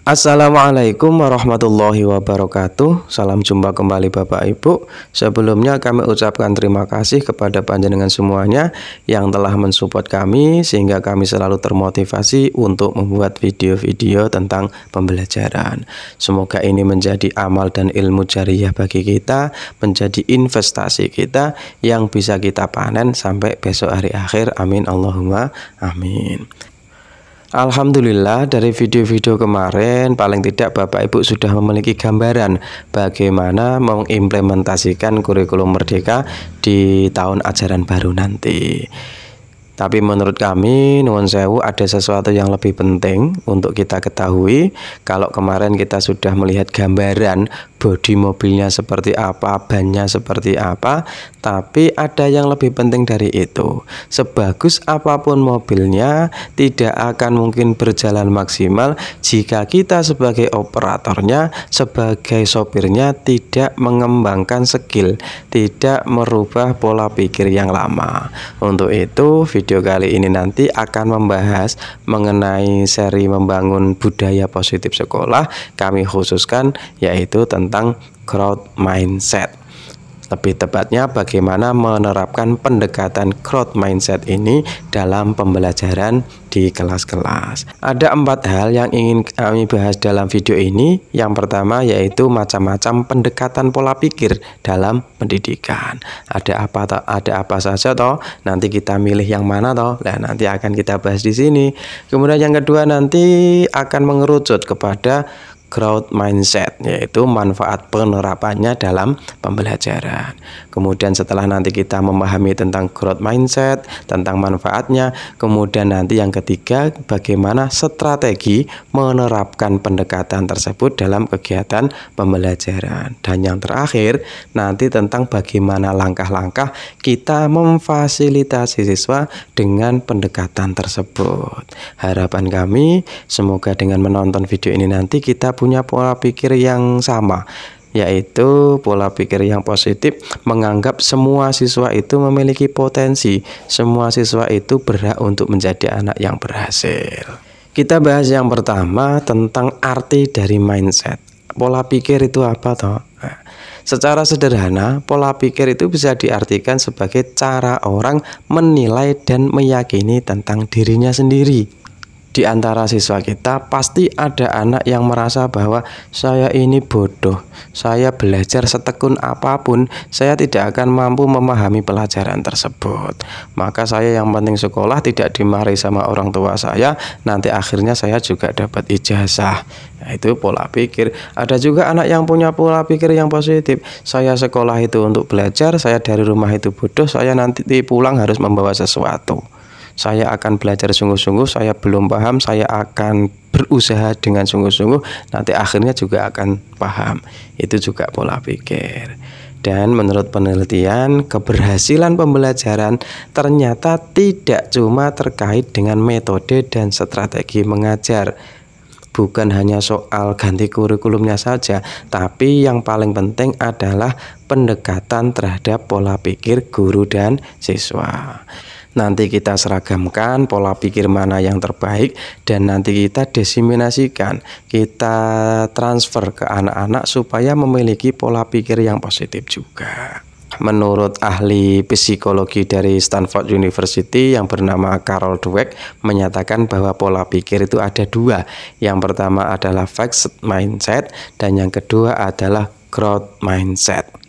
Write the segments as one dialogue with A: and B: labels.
A: Assalamualaikum warahmatullahi wabarakatuh. Salam jumpa kembali Bapak Ibu. Sebelumnya kami ucapkan terima kasih kepada panjenengan semuanya yang telah mensupport kami sehingga kami selalu termotivasi untuk membuat video-video tentang pembelajaran. Semoga ini menjadi amal dan ilmu jariyah bagi kita, menjadi investasi kita yang bisa kita panen sampai besok hari akhir. Amin Allahumma amin. Alhamdulillah, dari video-video kemarin paling tidak Bapak Ibu sudah memiliki gambaran bagaimana mengimplementasikan kurikulum Merdeka di tahun ajaran baru nanti. Tapi menurut kami, nuwun sewu, ada sesuatu yang lebih penting untuk kita ketahui. Kalau kemarin kita sudah melihat gambaran bodi mobilnya seperti apa, bannya seperti apa, tapi ada yang lebih penting dari itu. Sebagus apapun mobilnya, tidak akan mungkin berjalan maksimal jika kita sebagai operatornya, sebagai sopirnya tidak mengembangkan skill, tidak merubah pola pikir yang lama. Untuk itu, video kali ini nanti akan membahas mengenai seri membangun budaya positif sekolah. Kami khususkan yaitu tentang growth mindset. Lebih tepatnya bagaimana menerapkan pendekatan growth mindset ini dalam pembelajaran di kelas-kelas. Ada 4 hal yang ingin kami bahas dalam video ini. Yang pertama yaitu macam-macam pendekatan pola pikir dalam pendidikan. Ada apa saja toh? Nanti kita milih yang mana toh? Nah, nanti akan kita bahas di sini. Kemudian yang kedua nanti akan mengerucut kepada growth mindset, yaitu manfaat penerapannya dalam pembelajaran. Kemudian setelah nanti kita memahami tentang growth mindset, tentang manfaatnya, kemudian nanti yang ketiga bagaimana strategi menerapkan pendekatan tersebut dalam kegiatan pembelajaran. Dan yang terakhir nanti tentang bagaimana langkah-langkah kita memfasilitasi siswa dengan pendekatan tersebut. Harapan kami semoga dengan menonton video ini nanti kita punya pola pikir yang sama, yaitu pola pikir yang positif, menganggap semua siswa itu memiliki potensi, semua siswa itu berhak untuk menjadi anak yang berhasil. Kita bahas yang pertama tentang arti dari mindset. Pola pikir itu apa toh? Nah, secara sederhana, pola pikir itu bisa diartikan sebagai cara orang menilai dan meyakini tentang dirinya sendiri. Di antara siswa kita pasti ada anak yang merasa bahwa saya ini bodoh, saya belajar setekun apapun, saya tidak akan mampu memahami pelajaran tersebut. Maka saya yang penting sekolah, tidak dimarahi sama orang tua saya, nanti akhirnya saya juga dapat ijazah. Nah, itu pola pikir. Ada juga anak yang punya pola pikir yang positif. Saya sekolah itu untuk belajar, saya dari rumah itu bodoh, saya nanti pulang harus membawa sesuatu. Saya akan belajar sungguh-sungguh, saya belum paham, saya akan berusaha dengan sungguh-sungguh, nanti akhirnya juga akan paham. Itu juga pola pikir. Dan menurut penelitian, keberhasilan pembelajaran ternyata tidak cuma terkait dengan metode dan strategi mengajar. Bukan hanya soal ganti kurikulumnya saja, tapi yang paling penting adalah pendekatan terhadap pola pikir guru dan siswa. Nanti kita seragamkan pola pikir mana yang terbaik dan nanti kita diseminasikan, kita transfer ke anak-anak supaya memiliki pola pikir yang positif juga. Menurut ahli psikologi dari Stanford University yang bernama Carol Dweck menyatakan bahwa pola pikir itu ada 2. Yang pertama adalah fixed mindset dan yang kedua adalah growth mindset.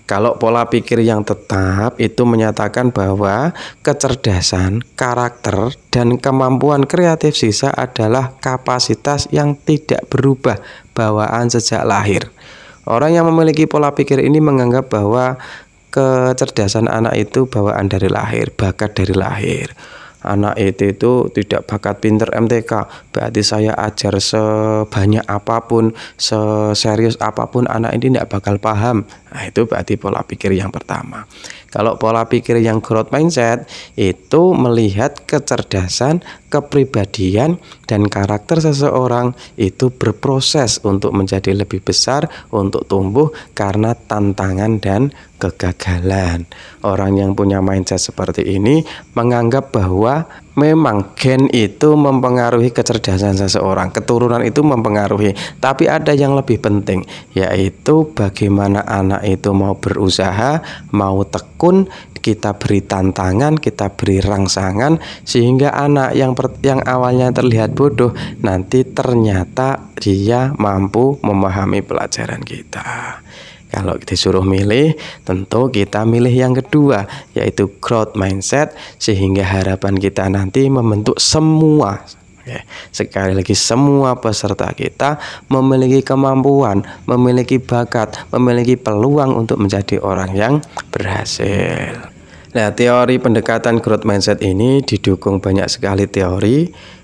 A: Kalau pola pikir yang tetap itu menyatakan bahwa kecerdasan, karakter, dan kemampuan kreatif siswa adalah kapasitas yang tidak berubah bawaan sejak lahir. Orang yang memiliki pola pikir ini menganggap bahwa kecerdasan anak itu bawaan dari lahir, bakat dari lahir. Anak itu tidak bakat pinter MTK, berarti saya ajar sebanyak apapun, seserius apapun, anak ini tidak bakal paham. Nah, itu berarti pola pikir yang pertama. Kalau pola pikir yang growth mindset itu melihat kecerdasan, kepribadian, dan karakter seseorang itu berproses untuk menjadi lebih besar, untuk tumbuh karena tantangan dan kegagalan. Orang yang punya mindset seperti ini menganggap bahwa Memang gen itu mempengaruhi kecerdasan seseorang, keturunan itu mempengaruhi, tapi ada yang lebih penting, yaitu bagaimana anak itu mau berusaha, mau tekun, kita beri tantangan, kita beri rangsangan, sehingga anak yang awalnya terlihat bodoh nanti ternyata dia mampu memahami pelajaran kita. Kalau disuruh milih, tentu kita milih yang kedua, yaitu growth mindset, sehingga harapan kita nanti membentuk semua, sekali lagi semua peserta kita memiliki kemampuan, memiliki bakat, memiliki peluang untuk menjadi orang yang berhasil. Nah, teori pendekatan growth mindset ini didukung banyak sekali teori.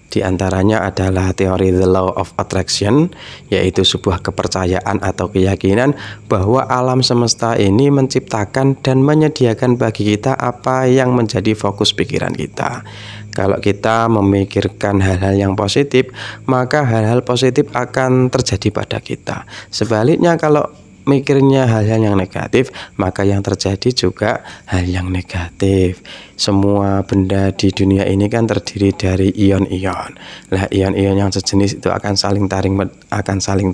A: Di antaranya adalah teori The Law of Attraction, yaitu sebuah kepercayaan atau keyakinan bahwa alam semesta ini menciptakan dan menyediakan bagi kita apa yang menjadi fokus pikiran kita. Kalau kita memikirkan hal-hal yang positif, maka hal-hal positif akan terjadi pada kita. Sebaliknya, kalau mikirnya hal-hal yang negatif, maka yang terjadi juga hal yang negatif. Semua benda di dunia ini kan terdiri dari ion-ion. Nah, ion-ion yang sejenis itu akan saling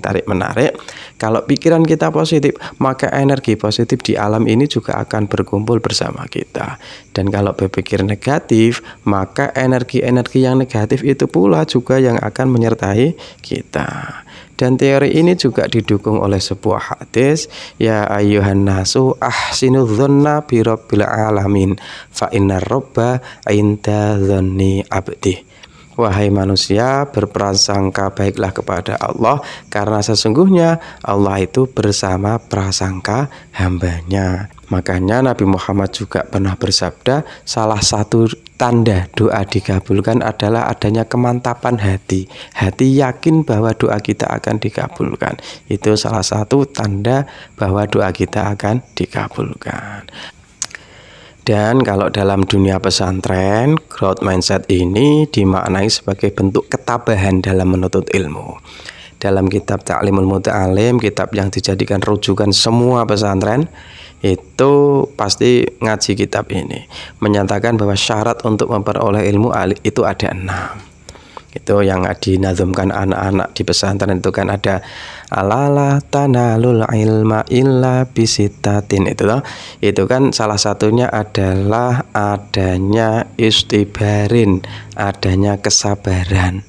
A: tarik menarik. Kalau pikiran kita positif, maka energi positif di alam ini juga akan berkumpul bersama kita. Dan kalau berpikir negatif, maka energi-energi yang negatif itu pula juga yang akan menyertai kita. Dan teori ini juga didukung oleh sebuah hadis, ya ayyuhan nasu ahsinu dzanna bi rabbil alamin fa innar robba inda dzanni abdi. Wahai manusia, berprasangka baiklah kepada Allah, karena sesungguhnya Allah itu bersama prasangka hambanya. Makanya Nabi Muhammad juga pernah bersabda, salah satu tanda doa dikabulkan adalah adanya kemantapan hati. Hati yakin bahwa doa kita akan dikabulkan. Itu salah satu tanda bahwa doa kita akan dikabulkan. Dan kalau dalam dunia pesantren, growth mindset ini dimaknai sebagai bentuk ketabahan dalam menuntut ilmu. Dalam kitab Ta'limul Muta'alim, kitab yang dijadikan rujukan semua pesantren, itu pasti ngaji kitab ini, menyatakan bahwa syarat untuk memperoleh ilmu itu ada 6. Itu yang dinazumkan anak-anak di pesantren itu kan ada alala tanalul ilma illa bisitatin, itu kan salah satunya adalah adanya istibarin, adanya kesabaran.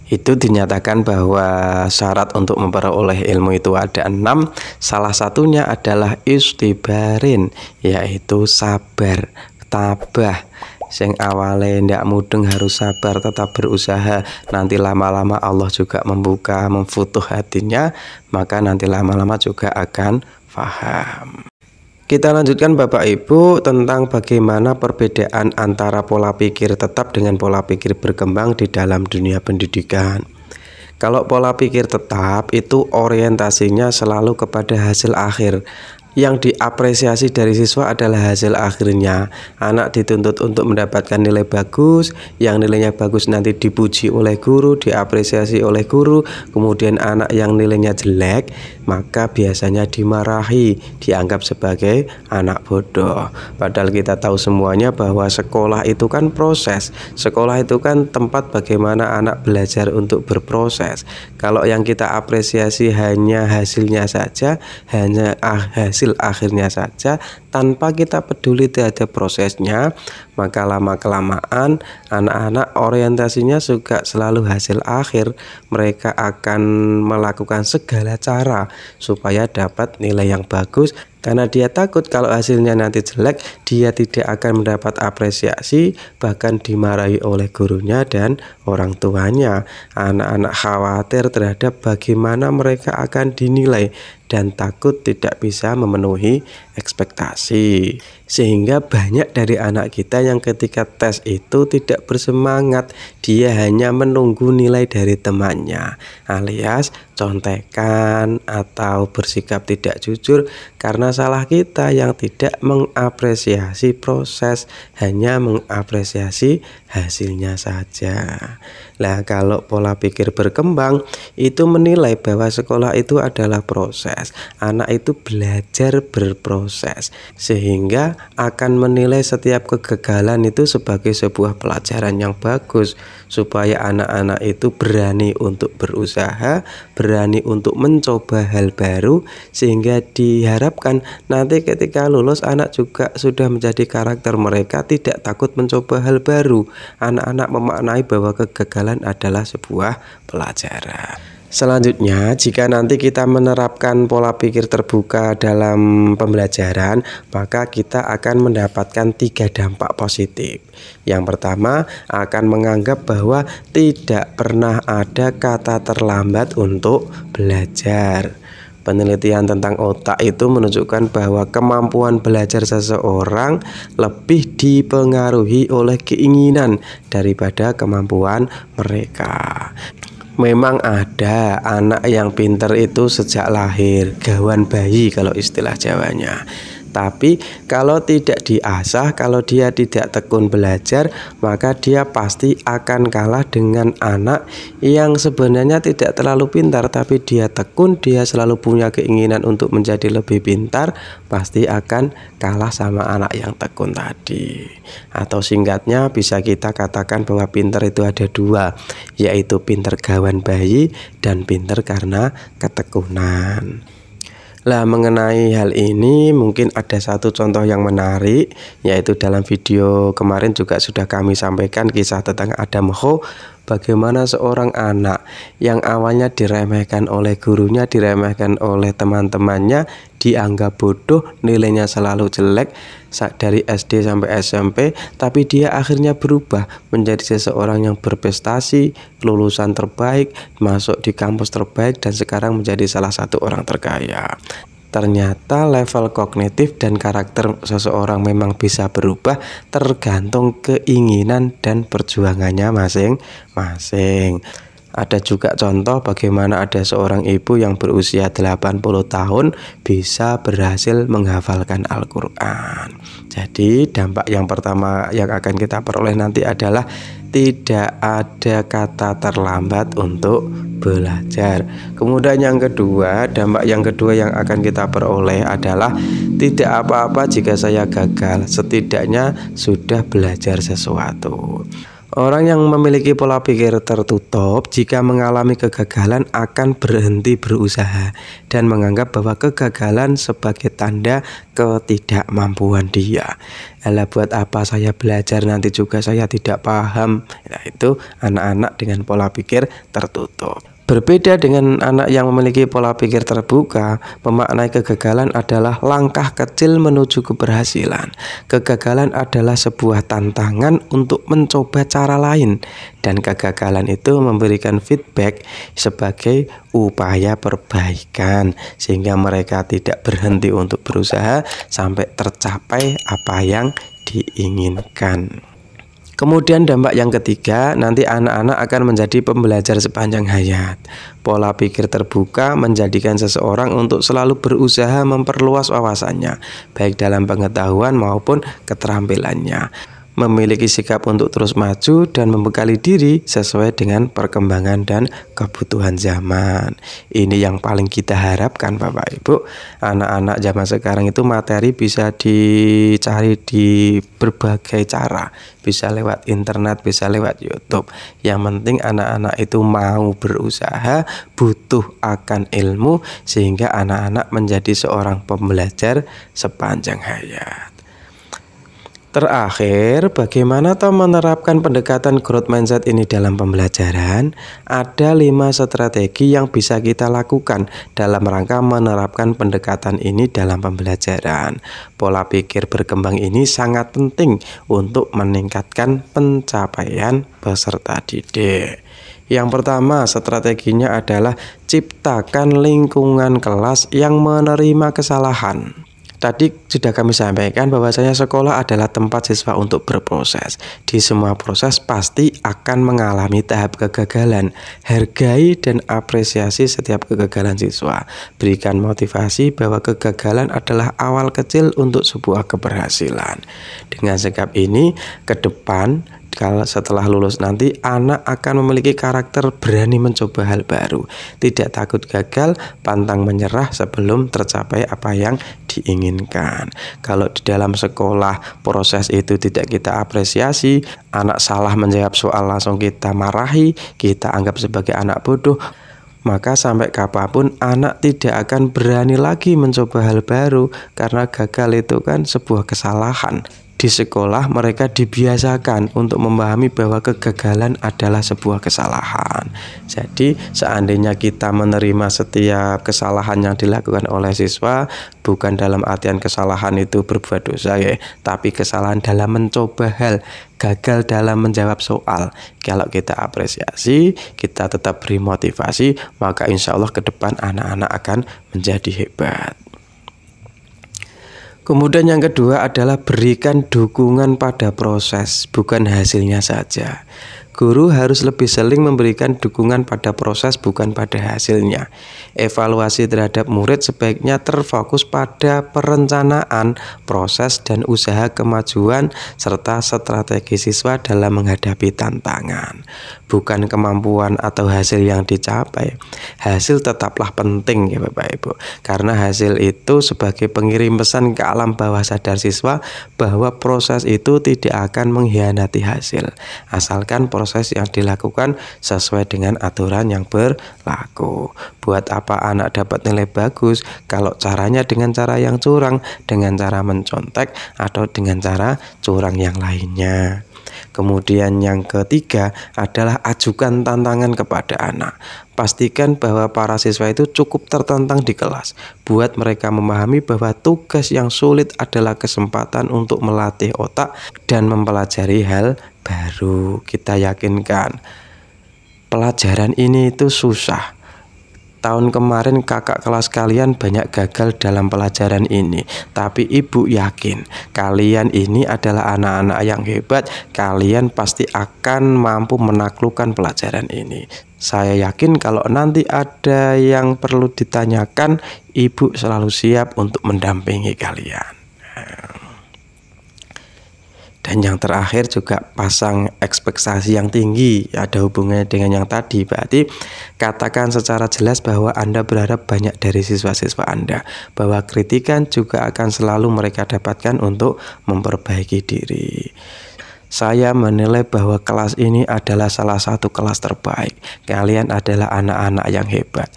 A: Itu dinyatakan bahwa syarat untuk memperoleh ilmu itu ada 6. Salah satunya adalah istibarin, yaitu sabar, tabah. Sing awale ndak mudeng harus sabar, tetap berusaha. Nanti lama-lama Allah juga membuka, memfutuh hatinya, maka nanti lama-lama juga akan faham. Kita lanjutkan Bapak Ibu tentang bagaimana perbedaan antara pola pikir tetap dengan pola pikir berkembang di dalam dunia pendidikan. Kalau pola pikir tetap itu orientasinya selalu kepada hasil akhir. Yang diapresiasi dari siswa adalah hasil akhirnya. Anak dituntut untuk mendapatkan nilai bagus, yang nilainya bagus nanti dipuji oleh guru, diapresiasi oleh guru. Kemudian anak yang nilainya jelek, maka biasanya dimarahi, dianggap sebagai anak bodoh. Padahal kita tahu semuanya bahwa sekolah itu kan proses. Sekolah itu kan tempat bagaimana anak belajar untuk berproses. Kalau yang kita apresiasi hanya hasilnya saja, hanya hasil akhirnya saja, tanpa kita peduli terhadap prosesnya, maka lama-kelamaan anak-anak orientasinya juga selalu hasil akhir. Mereka akan melakukan segala cara supaya dapat nilai yang bagus, karena dia takut kalau hasilnya nanti jelek, dia tidak akan mendapat apresiasi, bahkan dimarahi oleh gurunya dan orang tuanya. Anak-anak khawatir terhadap bagaimana mereka akan dinilai dan takut tidak bisa memenuhi ekspektasi. Sehingga banyak dari anak kita yang ketika tes itu tidak bersemangat, dia hanya menunggu nilai dari temannya, alias contekan atau bersikap tidak jujur karena salah kita yang tidak mengapresiasi proses, hanya mengapresiasi hasilnya saja. Nah, kalau pola pikir berkembang itu menilai bahwa sekolah itu adalah proses. Anak itu belajar berproses, sehingga akan menilai setiap kegagalan itu sebagai sebuah pelajaran yang bagus, supaya anak-anak itu berani untuk berusaha, berani untuk mencoba hal baru, sehingga diharapkan nanti ketika lulus anak juga sudah menjadi karakter mereka tidak takut mencoba hal baru. Anak-anak memaknai bahwa kegagalan adalah sebuah pelajaran. Selanjutnya, jika nanti kita menerapkan pola pikir terbuka dalam pembelajaran, maka kita akan mendapatkan 3 dampak positif. Yang pertama, akan menganggap bahwa tidak pernah ada kata terlambat untuk belajar. Penelitian tentang otak itu menunjukkan bahwa kemampuan belajar seseorang lebih dipengaruhi oleh keinginan daripada kemampuan mereka. Memang ada anak yang pintar itu sejak lahir, gawan bayi kalau istilah Jawanya. Tapi kalau tidak diasah, kalau dia tidak tekun belajar, maka dia pasti akan kalah dengan anak yang sebenarnya tidak terlalu pintar, tapi dia tekun, dia selalu punya keinginan untuk menjadi lebih pintar, pasti akan kalah sama anak yang tekun tadi. Atau singkatnya bisa kita katakan bahwa pintar itu ada 2, yaitu pintar gawan bayi dan pintar karena ketekunan. Lah, mengenai hal ini mungkin ada satu contoh yang menarik, yaitu dalam video kemarin juga sudah kami sampaikan kisah tentang Adam Ho, bagaimana seorang anak yang awalnya diremehkan oleh gurunya, diremehkan oleh teman-temannya, dianggap bodoh, nilainya selalu jelek dari SD sampai SMP, tapi dia akhirnya berubah menjadi seseorang yang berprestasi, lulusan terbaik, masuk di kampus terbaik, dan sekarang menjadi salah satu orang terkaya. Ternyata level kognitif dan karakter seseorang memang bisa berubah tergantung keinginan dan perjuangannya masing-masing. Ada juga contoh bagaimana ada seorang ibu yang berusia 80 tahun bisa berhasil menghafalkan Al-Quran. Jadi dampak yang pertama yang akan kita peroleh nanti adalah tidak ada kata terlambat untuk belajar. Kemudian yang kedua, dampak yang kedua yang akan kita peroleh adalah tidak apa-apa jika saya gagal, setidaknya sudah belajar sesuatu. Orang yang memiliki pola pikir tertutup jika mengalami kegagalan akan berhenti berusaha dan menganggap bahwa kegagalan sebagai tanda ketidakmampuan dia. Alah, buat apa saya belajar nanti juga saya tidak paham. Nah, itu anak-anak dengan pola pikir tertutup. Berbeda dengan anak yang memiliki pola pikir terbuka, memaknai kegagalan adalah langkah kecil menuju keberhasilan. Kegagalan adalah sebuah tantangan untuk mencoba cara lain, dan kegagalan itu memberikan feedback sebagai upaya perbaikan, sehingga mereka tidak berhenti untuk berusaha sampai tercapai apa yang diinginkan. Kemudian dampak yang ketiga, nanti anak-anak akan menjadi pembelajar sepanjang hayat. Pola pikir terbuka menjadikan seseorang untuk selalu berusaha memperluas wawasannya, baik dalam pengetahuan maupun keterampilannya. Memiliki sikap untuk terus maju dan membekali diri sesuai dengan perkembangan dan kebutuhan zaman. Ini yang paling kita harapkan Bapak Ibu. Anak-anak zaman sekarang itu materi bisa dicari di berbagai cara, bisa lewat internet, bisa lewat YouTube. Yang penting anak-anak itu mau berusaha, butuh akan ilmu, sehingga anak-anak menjadi seorang pembelajar sepanjang hayat. Terakhir, bagaimana toh menerapkan pendekatan growth mindset ini dalam pembelajaran? Ada 5 strategi yang bisa kita lakukan dalam rangka menerapkan pendekatan ini dalam pembelajaran. Pola pikir berkembang ini sangat penting untuk meningkatkan pencapaian peserta didik. Yang pertama, strateginya adalah ciptakan lingkungan kelas yang menerima kesalahan. Tadi sudah kami sampaikan bahwasanya sekolah adalah tempat siswa untuk berproses. Di semua proses pasti akan mengalami tahap kegagalan. Hargai dan apresiasi setiap kegagalan siswa. Berikan motivasi bahwa kegagalan adalah awal kecil untuk sebuah keberhasilan. Dengan sikap ini, ke depan Kalau setelah lulus nanti anak akan memiliki karakter berani mencoba hal baru, tidak takut gagal, pantang menyerah sebelum tercapai apa yang diinginkan. Kalau di dalam sekolah proses itu tidak kita apresiasi, anak salah menjawab soal langsung kita marahi, kita anggap sebagai anak bodoh, maka sampai kapanpun anak tidak akan berani lagi mencoba hal baru, karena gagal itu kan sebuah kesalahan. Di sekolah mereka dibiasakan untuk memahami bahwa kegagalan adalah sebuah kesalahan. Jadi seandainya kita menerima setiap kesalahan yang dilakukan oleh siswa, bukan dalam artian kesalahan itu berbuat dosa ya, tapi kesalahan dalam mencoba hal, gagal dalam menjawab soal. Kalau kita apresiasi, kita tetap beri motivasi, maka insya Allah ke depan anak-anak akan menjadi hebat. Kemudian yang kedua adalah berikan dukungan pada proses, bukan hasilnya saja. Guru harus lebih sering memberikan dukungan pada proses, bukan pada hasilnya. Evaluasi terhadap murid sebaiknya terfokus pada perencanaan, proses, dan usaha kemajuan serta strategi siswa dalam menghadapi tantangan. Bukan kemampuan atau hasil yang dicapai. Hasil tetaplah penting ya Bapak Ibu, karena hasil itu sebagai pengirim pesan ke alam bawah sadar siswa bahwa proses itu tidak akan mengkhianati hasil, asalkan proses yang dilakukan sesuai dengan aturan yang berlaku. Buat apa anak dapat nilai bagus kalau caranya dengan cara yang curang, dengan cara mencontek, atau dengan cara curang yang lainnya. Kemudian yang ketiga adalah ajukan tantangan kepada anak. Pastikan bahwa para siswa itu cukup tertantang di kelas. Buat mereka memahami bahwa tugas yang sulit adalah kesempatan untuk melatih otak dan mempelajari hal baru. Kita yakinkan pelajaran ini itu susah. Tahun kemarin kakak kelas kalian banyak gagal dalam pelajaran ini, tapi ibu yakin kalian ini adalah anak-anak yang hebat. Kalian pasti akan mampu menaklukkan pelajaran ini. Saya yakin kalau nanti ada yang perlu ditanyakan, ibu selalu siap untuk mendampingi kalian. Dan yang terakhir juga pasang ekspektasi yang tinggi, ada hubungannya dengan yang tadi. Berarti katakan secara jelas bahwa Anda berharap banyak dari siswa-siswa Anda, bahwa kritikan juga akan selalu mereka dapatkan untuk memperbaiki diri. Saya menilai bahwa kelas ini adalah salah satu kelas terbaik. Kalian adalah anak-anak yang hebat.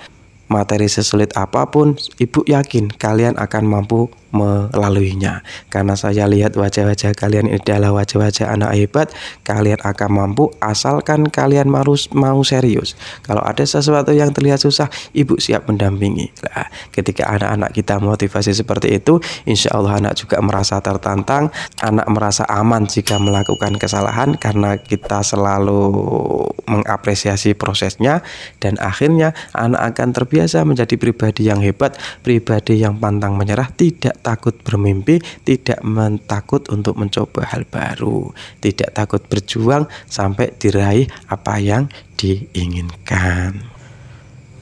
A: Materi sesulit apapun, ibu yakin kalian akan mampu melaluinya. Karena saya lihat wajah-wajah kalian ini adalah wajah-wajah anak hebat. Kalian akan mampu asalkan kalian mau serius. Kalau ada sesuatu yang terlihat susah, ibu siap mendampingi. Nah, ketika anak-anak kita motivasi seperti itu, insya Allah anak juga merasa tertantang. Anak merasa aman jika melakukan kesalahan karena kita selalu mengapresiasi prosesnya. Dan akhirnya anak akan terbiasa menjadi pribadi yang hebat, pribadi yang pantang menyerah, tidak takut bermimpi, tidak takut untuk mencoba hal baru, tidak takut berjuang sampai diraih apa yang diinginkan.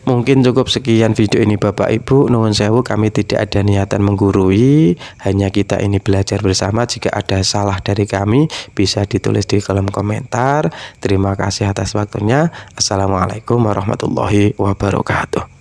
A: Mungkin cukup sekian video ini Bapak Ibu. Nuwun sewu, kami tidak ada niatan menggurui, hanya kita ini belajar bersama. Jika ada salah dari kami bisa ditulis di kolom komentar. Terima kasih atas waktunya. Assalamualaikum warahmatullahi wabarakatuh.